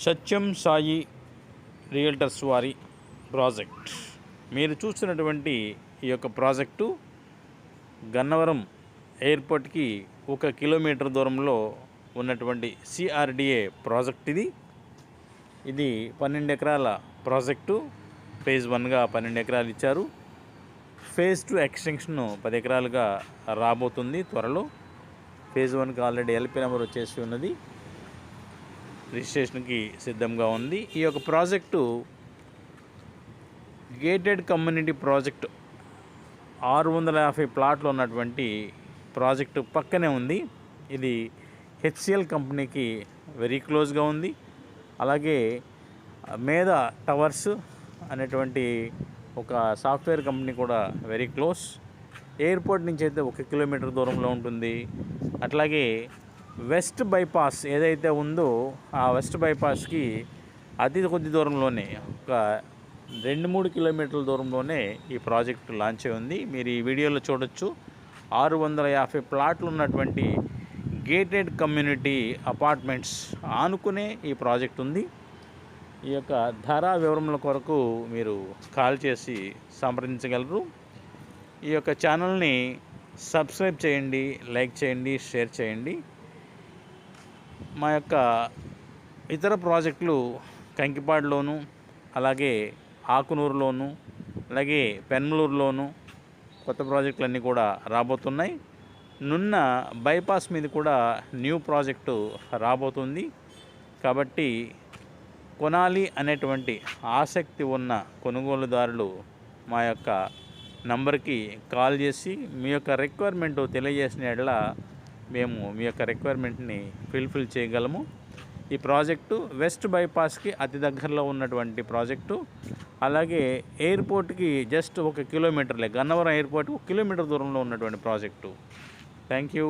సత్యం Sai realtors వారి project. మీరు చూస్తున్నటువంటి ఈ యొక్క ప్రాజెక్టు గన్నవరం ఎయిర్పోర్ట్కి 1 కిలోమీటర్ దూరంలో ఉన్నటువంటి సిఆర్డిఏ ప్రాజెక్ట్. ఇది 12 ఎకరాల ప్రాజెక్టు. ఫేజ్ 1గా 12 ఎకరాలు ఇచ్చారు. ఫేజ్ 2 ఎక్స్టెన్షన్ 10 ఎకరాలుగా రాబోతుంది త్వరలో. ఫేజ్ 1కి ఆల్రెడీ ఎల్పీ నెంబర్ వచ్చేసి ఉన్నది, రిజిస్ట్రేషన్కి సిద్ధంగా ఉంది. ఈ యొక్క ప్రాజెక్టు గేటెడ్ కమ్యూనిటీ ప్రాజెక్టు, 650 ప్లాట్లు ఉన్నటువంటి ప్రాజెక్టు పక్కనే ఉంది. ఇది హెచ్సిఎల్ కంపెనీకి వెరీ క్లోజ్గా ఉంది. అలాగే మేధ టవర్స్ అనేటువంటి ఒక సాఫ్ట్వేర్ కంపెనీ కూడా వెరీ క్లోజ్. ఎయిర్పోర్ట్ నుంచి అయితే 1 కిలోమీటర్ దూరంలో ఉంటుంది. అట్లాగే వెస్ట్ బైపాస్ ఏదైతే ఉందో ఆ వెస్ట్ బైపాస్కి అతి కొద్ది దూరంలోనే, ఒక 2-3 కిలోమీటర్ల దూరంలోనే ఈ ప్రాజెక్టు లాంచ్ అయి ఉంది. మీరు ఈ వీడియోలో చూడొచ్చు. 650 ప్లాట్లు ఉన్నటువంటి గేటెడ్ కమ్యూనిటీ అపార్ట్మెంట్స్ ఆనుకునే ఈ ప్రాజెక్ట్ ఉంది. ఈ యొక్క ధర వివరముల కొరకు మీరు కాల్ చేసి సంప్రదించగలరు. ఈ యొక్క ఛానల్ని సబ్స్క్రైబ్ చేయండి, లైక్ చేయండి, షేర్ చేయండి. మా యొక్క ఇతర ప్రాజెక్టులు కంకిపాడులోను, అలాగే ఆకునూరులోను, అలాగే పెన్మలూరులోను కొత్త ప్రాజెక్టులన్నీ కూడా రాబోతున్నాయి. నున్న బైపాస్ మీద కూడా న్యూ ప్రాజెక్టు రాబోతుంది. కాబట్టి కొనాలి అనేటువంటి ఆసక్తి ఉన్న కొనుగోలుదారులు మా యొక్క నంబర్కి కాల్ చేసి మీ యొక్క రిక్వైర్మెంట్ తెలియజేసిన యెడల మేము మీ యొక్క రిక్వైర్మెంట్ని ఫుల్ఫిల్ చేయగలము. ఈ ప్రాజెక్టు వెస్ట్ బైపాస్కి అతి దగ్గరలో ఉన్నటువంటి ప్రాజెక్టు. అలాగే ఎయిర్పోర్ట్కి జస్ట్ 1 కిలోమీటర్లే, గన్నవరం ఎయిర్పోర్ట్కి 1 కిలోమీటర్ దూరంలో ఉన్నటువంటి ప్రాజెక్టు. Thank you.